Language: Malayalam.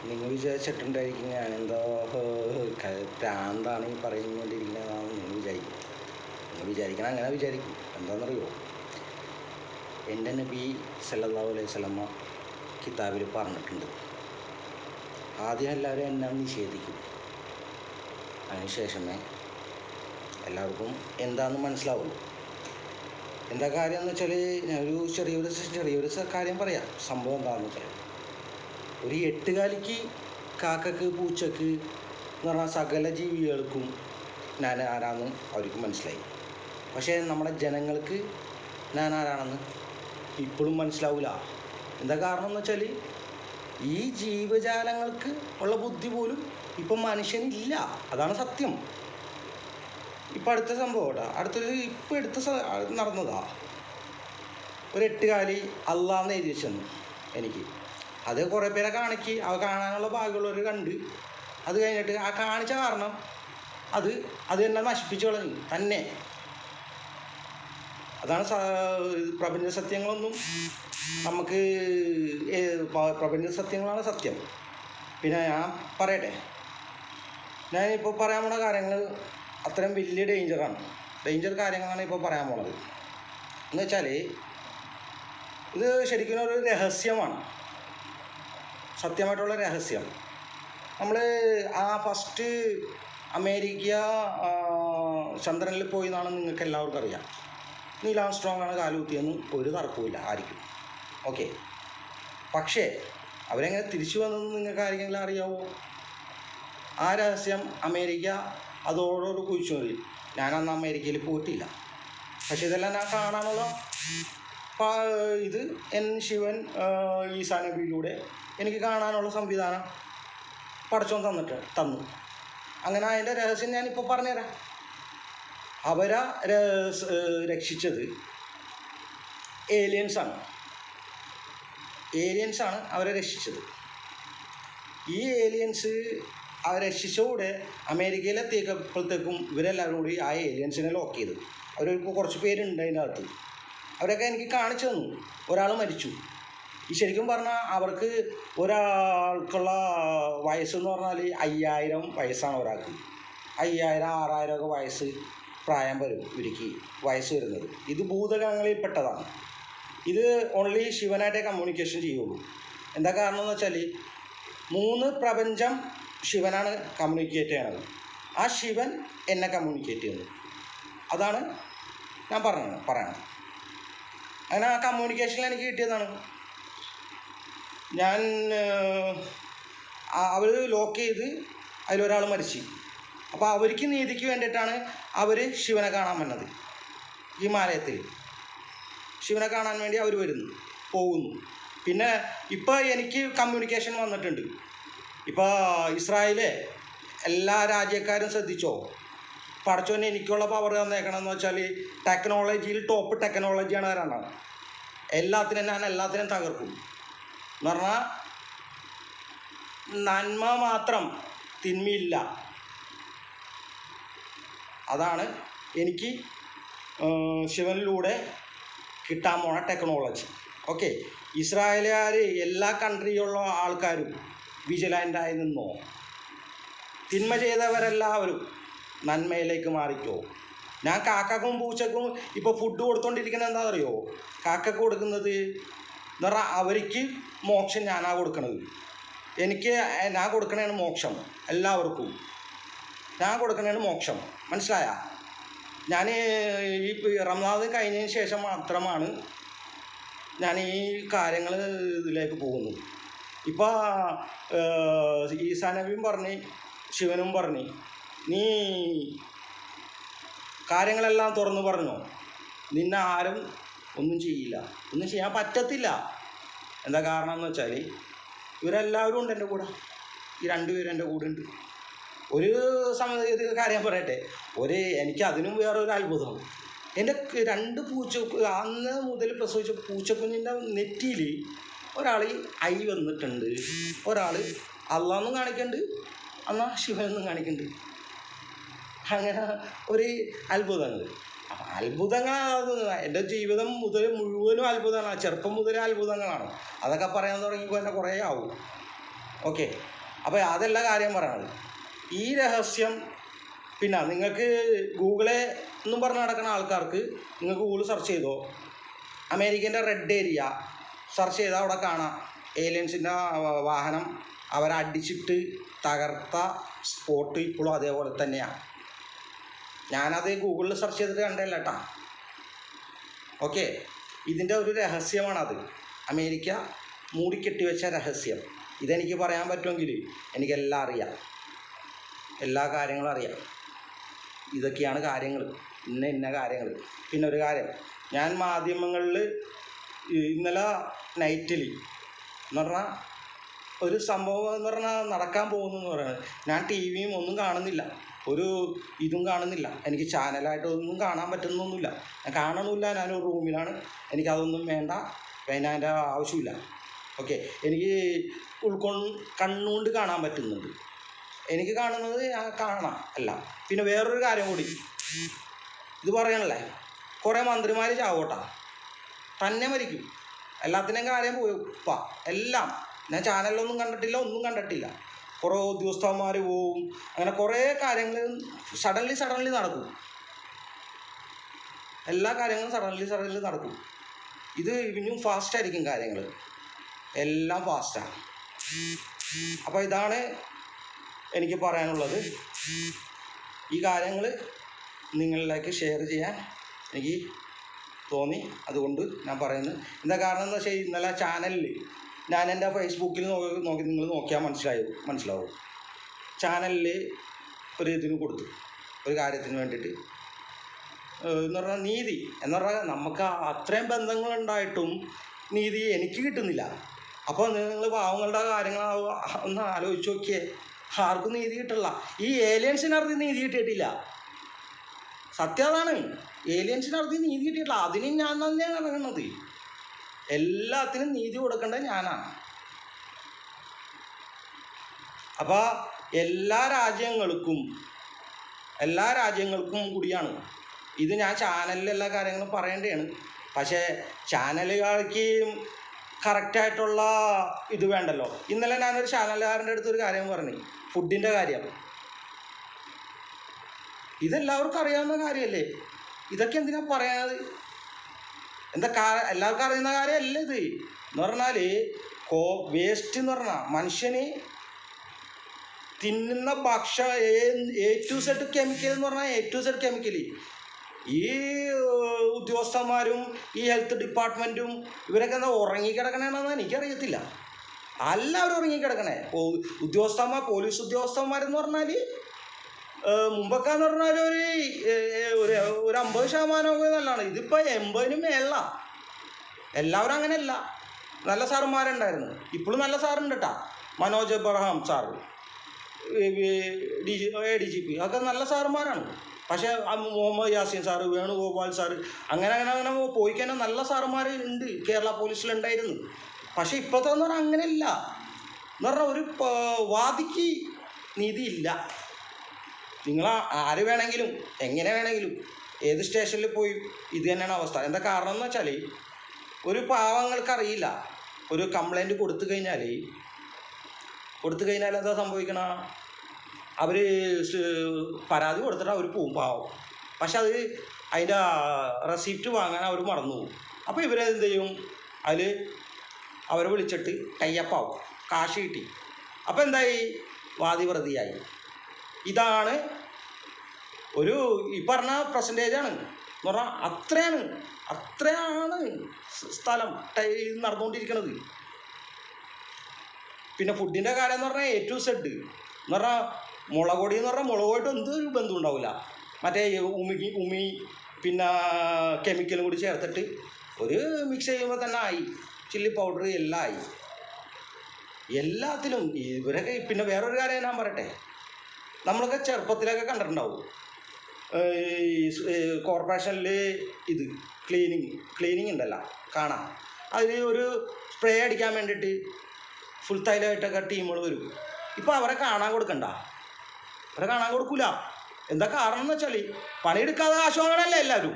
നിങ്ങൾ വിചാരിച്ചിട്ടുണ്ടായിരിക്കും ഞാനെന്തോ ഭ്രാന്താണ് ഈ പറഞ്ഞുകൊണ്ടിരിക്കുന്നതാണ് നിങ്ങൾ വിചാരിക്കും. നിങ്ങൾ വിചാരിക്കണം, അങ്ങനെ വിചാരിക്കും. എന്താണെന്നറിയോ, എൻ്റെ നബി സല്ലല്ലാഹു അലൈഹി വസല്ലമ കിതാബിൽ പറഞ്ഞിട്ടുണ്ട്, ആദ്യം എല്ലാവരും എന്നെ നിഷേധിക്കും, അതിനുശേഷമേ എല്ലാവർക്കും എന്താണെന്ന് മനസ്സിലാവുള്ളൂ. എന്താ കാര്യം എന്ന് വെച്ചാൽ, ഞാനൊരു ചെറിയൊരു കാര്യം പറയാം. സംഭവം എന്താണെന്ന് വെച്ചാൽ, ഒരു എട്ടുകാലിക്ക്, കാക്കക്ക്, പൂച്ചക്ക് എന്ന് പറഞ്ഞാൽ സകല ജീവികൾക്കും ഞാൻ ആരാണെന്ന് അവർക്ക് മനസ്സിലായി. പക്ഷേ നമ്മുടെ ജനങ്ങൾക്ക് ഞാൻ ആരാണെന്ന് ഇപ്പോഴും മനസ്സിലാവില്ല. എന്താ കാരണം എന്ന് വെച്ചാൽ, ഈ ജീവജാലങ്ങൾക്ക് ഉള്ള ബുദ്ധി പോലും ഇപ്പം മനുഷ്യനില്ല. അതാണ് സത്യം. ഇപ്പം അടുത്ത സംഭവം നടന്നതാ. ഒരു എട്ടുകാലി അള്ളാന്ന് എഴുതി വെച്ചെന്നു എനിക്ക്. അത് കുറേ പേരെ അവ കാണാനുള്ള ഭാഗ്യമുള്ളവർ കണ്ട്, അത് കഴിഞ്ഞിട്ട് ആ കാണിച്ച കാരണം അത് എന്നെ നശിപ്പിച്ചു കളഞ്ഞു തന്നെ. അതാണ് പ്രപഞ്ച സത്യങ്ങളൊന്നും നമുക്ക് പ്രപഞ്ച സത്യങ്ങളാണ് സത്യം. പിന്നെ ഞാൻ പറയട്ടെ, ഞാനിപ്പോൾ പറയാൻ പോണ കാര്യങ്ങൾ അത്രയും വലിയ ഡേഞ്ചർ കാര്യങ്ങളാണ് ഇപ്പോൾ പറയാൻ പോണത്. എന്ന് വെച്ചാൽ ഇത് ശരിക്കും ഒരു രഹസ്യമാണ്, സത്യമായിട്ടുള്ള രഹസ്യം. നമ്മൾ ഫസ്റ്റ് അമേരിക്ക ചന്ദ്രനിൽ പോയി എന്നാണ് നിങ്ങൾക്ക് എല്ലാവർക്കും അറിയാം. നീൽ ആംസ്ട്രോങ്ങാണ് കാലുകുത്തിയെന്ന് ഒരു തർക്കവുമില്ല ആയിരിക്കും. ഓക്കെ, പക്ഷേ അവരെങ്ങനെ തിരിച്ചു വന്നതെന്ന് നിങ്ങൾക്ക് ആരെങ്കിലും അറിയാവോ? ആ രഹസ്യം അമേരിക്ക അതോടോട് കുഴിച്ചു മതി. ഞാനന്ന് അമേരിക്കയിൽ പോയിട്ടില്ല. പക്ഷേ ഇതെല്ലാം ഞാൻ കാണാനുള്ള ഇത് ശിവൻ ഈസാ നബിയിലൂടെ എനിക്ക് കാണാനുള്ള സംവിധാനം പടച്ചോൻ തന്നു. അങ്ങനെ അതിൻ്റെ രഹസ്യം ഞാനിപ്പോൾ പറഞ്ഞുതരാം. അവരെ രക്ഷിച്ചത് ഏലിയൻസാണ് അവരെ രക്ഷിച്ചത്. ഈ ഏലിയൻസ് അവരെ രക്ഷിച്ചതോടെ അമേരിക്കയിലെത്തിയപ്പോഴത്തേക്കും ഇവരെല്ലാവരും കൂടി ആ ഏലിയൻസിനെ ലോക്ക് ചെയ്ത്. അവർക്ക് കുറച്ച് പേരുണ്ട് അതിനകത്ത്. അവരൊക്കെ എനിക്ക് കാണിച്ചു തന്നു. ഒരാൾ മരിച്ചു. ഈ ശരിക്കും പറഞ്ഞാൽ അവർക്ക് ഒരാൾക്കുള്ള വയസ്സെന്ന് പറഞ്ഞാൽ 5000 വയസ്സാണ് ഒരാൾക്ക്. 5000, 6000 ഒക്കെ വയസ്സ് പ്രായം വരും ഇവർക്ക് വയസ്സ് വരുന്നത്. ഇത് ഭൂതഗണങ്ങളിൽ പെട്ടതാണ്. ഇത് ഓൺലി ശിവനായിട്ടേ കമ്മ്യൂണിക്കേഷൻ ചെയ്യുള്ളൂ. എന്താ കാരണം എന്ന് വെച്ചാൽ, 3 പ്രപഞ്ചം ശിവനാണ് കമ്മ്യൂണിക്കേറ്റ് ചെയ്യണത്. ആ ശിവൻ എന്നെ കമ്മ്യൂണിക്കേറ്റ് ചെയ്യുന്നു. അതാണ് ഞാൻ പറയണത്. അങ്ങനെ ആ കമ്മ്യൂണിക്കേഷനിൽ എനിക്ക് കിട്ടിയതാണ്. അവർ ലോക്ക് ചെയ്ത് അതിലൊരാൾ മരിച്ചു. അപ്പോൾ അവർക്ക് നീതിക്ക് വേണ്ടിയിട്ടാണ് അവർ ശിവനെ കാണാൻ വന്നത്. ഹിമാലയത്തിൽ ശിവനെ കാണാൻ വേണ്ടി അവർ പോകുന്നു. പിന്നെ ഇപ്പോൾ എനിക്ക് കമ്മ്യൂണിക്കേഷൻ വന്നിട്ടുണ്ട്. ഇപ്പോൾ ഇസ്രായേലിലെ എല്ലാ രാജ്യക്കാരും ശ്രദ്ധിച്ചോ, പടച്ചോനെ എനിക്കുള്ള പവർ തന്നേക്കണമെന്ന് വെച്ചാൽ ടെക്നോളജിയിൽ ടോപ്പ് ടെക്നോളജിയാണ് വരാനാണ്. ഞാൻ എല്ലാത്തിനും തകർക്കും എന്ന് പറഞ്ഞാൽ, നന്മ മാത്രം, തിന്മയില്ല. അതാണ് എനിക്ക് ശിവനിലൂടെ കിട്ടാൻ പോണ ടെക്നോളജി. ഓക്കെ, ഇസ്രായേലുകാർ എല്ലാ കൺട്രിയുള്ള ആൾക്കാരും വിജിലൻ്റായി നിന്നോ. തിന്മ ചെയ്തവരെല്ലാവരും നന്മയിലേക്ക് മാറിക്കോ. ഞാൻ കാക്കക്കും പൂച്ചക്കും ഇപ്പോൾ ഫുഡ് കൊടുത്തോണ്ടിരിക്കുന്നത് എന്താണെന്നറിയോ? കാക്കക്ക് കൊടുക്കുന്നത് എന്ന് പറഞ്ഞാൽ അവർക്ക് മോക്ഷം ഞാനാണ് കൊടുക്കണത്. ഞാൻ കൊടുക്കണതാണ് മോക്ഷം. എല്ലാവർക്കും ഞാൻ കൊടുക്കണതാണ് മോക്ഷം. മനസ്സിലായ? ഞാൻ ഈ റമദാൻ കഴിഞ്ഞതിന് ശേഷം മാത്രമാണ് ഞാൻ ഈ കാര്യങ്ങൾ ഇതിലേക്ക് പോകുന്നത്. ഇപ്പോൾ ഈസാ നബിയും പറഞ്ഞ്, ശിവനും പറഞ്ഞ്, നീ കാര്യങ്ങളെല്ലാം തുറന്നു പറഞ്ഞോ, നിന്നെ ആരും ഒന്നും ചെയ്യില്ല, ഒന്നും ചെയ്യാൻ പറ്റത്തില്ല. എന്താ കാരണം എന്ന് വെച്ചാൽ, ഇവരെല്ലാവരും ഉണ്ട് എൻ്റെ കൂടെ. ഈ 2 പേരും എൻ്റെ കൂടെ ഉണ്ട്. ഒരു കാര്യം പറയട്ടെ, എനിക്ക് അതിനും വേറൊരു അത്ഭുതം. എൻ്റെ 2 പൂച്ച, അന്ന് മുതൽ പ്രസവിച്ച പൂച്ചക്കുഞ്ഞിൻ്റെ നെറ്റിയിൽ ഒരാൾ ഐ വന്നിട്ടുണ്ട്, ഒരാൾ അള്ളാന്നും കാണിക്കുന്നുണ്ട്, എന്നാൽ ശിവനെന്നും കാണിക്കുന്നുണ്ട്. അങ്ങനെ ഒരു അത്ഭുതങ്ങൾ. അപ്പം അത്ഭുതങ്ങളാണ് എൻ്റെ ജീവിതം മുഴുവനും അത്ഭുതങ്ങളാണ്. ചെറുപ്പം മുതലേ അത്ഭുതങ്ങളാണ്. അതൊക്കെ പറയാൻ തുടങ്ങിയപ്പോൾ എന്നെ കുറേ ആവും. ഓക്കെ. അപ്പോൾ അതല്ല കാര്യം പറയണത്. ഈ രഹസ്യം പിന്നെ നിങ്ങൾക്ക് ഗൂഗിളെ എന്നും പറഞ്ഞ് നടക്കുന്ന ആൾക്കാർക്ക് നിങ്ങൾക്ക് ഗൂഗിൾ സെർച്ച് ചെയ്തോ, അമേരിക്കൻ്റെ റെഡ് ഏരിയ സെർച്ച് ചെയ്താൽ അവിടെ കാണാം ഏലിയൻസിൻ്റെ വാഹനം അവരടിച്ചിട്ട് തകർത്ത സ്പോട്ട് ഇപ്പോഴും അതേപോലെ തന്നെയാണ്. ഞാനത് ഗൂഗിളിൽ സെർച്ച് ചെയ്തിട്ട് കണ്ടല്ല കേട്ടോ. ഓക്കെ, ഇതിൻ്റെ ഒരു രഹസ്യമാണത്. അമേരിക്ക മൂടിക്കെട്ടി വെച്ച രഹസ്യം. ഇതെനിക്ക് പറയാൻ പറ്റുമെങ്കിൽ എനിക്കെല്ലാം അറിയാം, എല്ലാ കാര്യങ്ങളും അറിയാം. ഇതൊക്കെയാണ് കാര്യങ്ങൾ, ഇന്ന കാര്യങ്ങൾ. പിന്നെ ഒരു കാര്യം, ഞാൻ മാധ്യമങ്ങളിൽ ഇന്നലെ നൈറ്റിൽ എന്ന് പറഞ്ഞാൽ ഒരു സംഭവം എന്ന് പറഞ്ഞാൽ നടക്കാൻ പോകുന്നു എന്ന് പറയുന്നത്, ഞാൻ ടി വിയും ഒന്നും കാണുന്നില്ല, ഒരു ഇതും കാണുന്നില്ല, എനിക്ക് ചാനലായിട്ടൊന്നും കാണാൻ പറ്റുന്നൊന്നുമില്ല, ഞാൻ കാണണമില്ല. ഞാനൊരു റൂമിലാണ്, എനിക്കതൊന്നും വേണ്ട, പിന്നെ അതിൻ്റെ ആവശ്യമില്ല. ഓക്കെ, എനിക്ക് കണ്ണുകൊണ്ട് കാണാൻ പറ്റുന്നുണ്ട്, എനിക്ക് കാണുന്നത് ഞാൻ കാണാം അല്ല. പിന്നെ വേറൊരു കാര്യം കൂടി ഇത് പറയണല്ലേ, കുറേ മന്ത്രിമാർ ചാവോട്ടാ, തന്നെ മരിക്കും, എല്ലാത്തിൻ്റെയും കാര്യം പോയിപ്പാ എല്ലാം. ഞാൻ ചാനലിലൊന്നും കണ്ടിട്ടില്ല, ഒന്നും കണ്ടിട്ടില്ല. കുറേ ഉദ്യോഗസ്ഥന്മാർ പോവും, അങ്ങനെ കുറേ കാര്യങ്ങൾ സഡൻലി നടക്കും. എല്ലാ കാര്യങ്ങളും സഡൻലി നടക്കും. ഇത് ഇനിയും ഫാസ്റ്റായിരിക്കും കാര്യങ്ങൾ, എല്ലാം ഫാസ്റ്റാണ്. അപ്പോൾ ഇതാണ് എനിക്ക് പറയാനുള്ളത്. ഈ കാര്യങ്ങൾ നിങ്ങളിലേക്ക് ഷെയർ ചെയ്യാൻ എനിക്ക് തോന്നി, അതുകൊണ്ട് ഞാൻ പറയുന്നത്. എന്താ കാരണം എന്ന് വെച്ചാൽ ഇന്നലെ ചാനലിൽ ഞാൻ എൻ്റെ ഫേസ്ബുക്കിൽ നോക്കി നിങ്ങൾ നോക്കിയാൽ മനസ്സിലാവും. ചാനലിൽ ഒരു ഇതിന് കൊടുത്തു, ഒരു കാര്യത്തിന് വേണ്ടിയിട്ട് എന്ന് പറഞ്ഞാൽ നീതി എന്ന് പറഞ്ഞാൽ നമുക്ക് അത്രയും ബന്ധങ്ങളുണ്ടായിട്ടും നീതി എനിക്ക് കിട്ടുന്നില്ല. അപ്പോൾ നിങ്ങൾ പാവങ്ങളുടെ കാര്യങ്ങൾ ഒന്ന് ആലോചിച്ച് നോക്കിയേ, ആർക്കും നീതി കിട്ടില്ല. ഈ ഏലിയൻസിനടുത്ത് നീതി കിട്ടിയിട്ടില്ല, സത്യം അതാണ്. ഏലിയൻസിനടുത്ത് നീതി കിട്ടിയിട്ടില്ല, അതിനും ഞാൻ തന്നെയാണ് ഇറങ്ങുന്നത്. എല്ലാത്തിനും നീതി കൊടുക്കേണ്ടത് ഞാനാണ്. അപ്പോൾ എല്ലാ രാജ്യങ്ങൾക്കും കൂടിയാണ് ഇത്. ഞാൻ ചാനലിൽ എല്ലാ കാര്യങ്ങളും പറയേണ്ടതാണ്, പക്ഷേ ചാനലുകൾക്ക് കറക്റ്റായിട്ടുള്ള ഇത് വേണ്ടല്ലോ. ഇന്നലെ ഞാനൊരു ചാനലുകാരൻ്റെ അടുത്തൊരു കാര്യം പറഞ്ഞു, ഫുഡിൻ്റെ കാര്യം. ഇതെല്ലാവർക്കും അറിയാവുന്ന കാര്യമല്ലേ, ഇതൊക്കെ എന്തിനാ പറയാത്? എല്ലാവർക്കും അറിയുന്ന കാര്യമല്ല ഇത്. എന്ന് പറഞ്ഞാൽ വേസ്റ്റ് എന്ന് പറഞ്ഞാൽ മനുഷ്യന് തിന്നുന്ന A to Z കെമിക്കൽ എന്ന് പറഞ്ഞാൽ A to Z കെമിക്കൽ. ഈ ഉദ്യോഗസ്ഥന്മാരും ഈ ഹെൽത്ത് ഡിപ്പാർട്ട്മെൻറ്റും ഇവരൊക്കെ എന്താ ഉറങ്ങിക്കിടക്കണമെന്ന് എനിക്കറിയത്തില്ല. എല്ലാവരും ഉറങ്ങിക്കിടക്കണേ. പോലീസ് ഉദ്യോഗസ്ഥന്മാരെന്ന് പറഞ്ഞാൽ മുമ്പൊക്കെ എന്ന് പറഞ്ഞാൽ ഒരു 50% നല്ലതാണ്. ഇതിപ്പോൾ 80-നും മേളില. എല്ലാവരും അങ്ങനെയല്ല, നല്ല സാറുമാരുണ്ടായിരുന്നു, ഇപ്പോഴും നല്ല സാറുണ്ട് കേട്ടോ. മനോജ് എബ്രഹാം സാറ്, ADGP ഒക്കെ നല്ല സാറുമാരാണ്. പക്ഷേ മുഹമ്മദ് യാസീൻ സാറ്, വേണുഗോപാൽ സാറ്, അങ്ങനെ പോയി കഴിഞ്ഞാൽ നല്ല സാറുമാർ ഉണ്ട്, കേരള പോലീസിലുണ്ടായിരുന്നു. പക്ഷേ ഇപ്പോഴത്തെ എന്ന് പറഞ്ഞാൽ അങ്ങനെയല്ല. എന്ന് പറഞ്ഞാൽ ഒരു വാദിക്ക് നീതിയില്ല. നിങ്ങൾ ആര് വേണമെങ്കിലും എങ്ങനെ വേണമെങ്കിലും ഏത് സ്റ്റേഷനിൽ പോയി ഇത് തന്നെയാണ് അവസ്ഥ. എന്താ കാരണം എന്ന് വെച്ചാൽ ഒരു പാവങ്ങൾക്കറിയില്ല, ഒരു കംപ്ലൈൻറ്റ് കൊടുത്തു കഴിഞ്ഞാൽ എന്താ സംഭവിക്കണ, അവർ പരാതി കൊടുത്തിട്ട് അവർ പോവും പാവം. പക്ഷെ അതിൻ്റെ റെസിപ്റ്റ് വാങ്ങാൻ അവർ മറന്നു പോകും. അപ്പോൾ ഇവരെന്ത് ചെയ്യും, അവരെ വിളിച്ചിട്ട് ടൈപ്പാവും, കാശ് കിട്ടി. അപ്പോൾ എന്തായി, വാദി പ്രതിയായി. ഇതാണ് ഈ പറഞ്ഞ പെർസെൻറ്റേജാണ് എന്ന് പറഞ്ഞാൽ അത്രയാണ് സ്ഥലം നടന്നുകൊണ്ടിരിക്കുന്നത്. പിന്നെ ഫുഡിൻ്റെ കാര്യം എന്ന് പറഞ്ഞാൽ A to Z എന്ന് പറഞ്ഞാൽ മുളക് പൊടി എന്ന് പറഞ്ഞാൽ മുളകുമായിട്ട് എന്തൊരു ബന്ധം ഉണ്ടാവില്ല. മറ്റേ ഉമി പിന്നെ കെമിക്കലും കൂടി ചേർത്തിട്ട് ഒരു മിക്സ് ചെയ്യുമ്പോൾ തന്നെ ആയി, ചില്ലി പൗഡർ എല്ലാം ആയി. എല്ലാത്തിലും ഇവരൊക്കെ. പിന്നെ വേറൊരു കാര്യം ഞാൻ പറയട്ടെ, നമ്മളൊക്കെ ചെറുപ്പത്തിലൊക്കെ കണ്ടിട്ടുണ്ടാവും കോർപ്പറേഷനിൽ ഇത് ക്ലീനിങ് ഉണ്ടല്ലോ കാണാം. അതിൽ ഒരു സ്പ്രേ അടിക്കാൻ വേണ്ടിയിട്ട് ഫുൾ തൈലമായിട്ടൊക്കെ ടീമുകൾ വരും. ഇപ്പോൾ അവരെ കാണാൻ കൊടുക്കണ്ട, അവരെ കാണാൻ കൊടുക്കില്ല. എന്താ കാരണം എന്ന് വെച്ചാൽ പണിയെടുക്കാതെ കാശ് വാങ്ങണമല്ലേ എല്ലാവരും.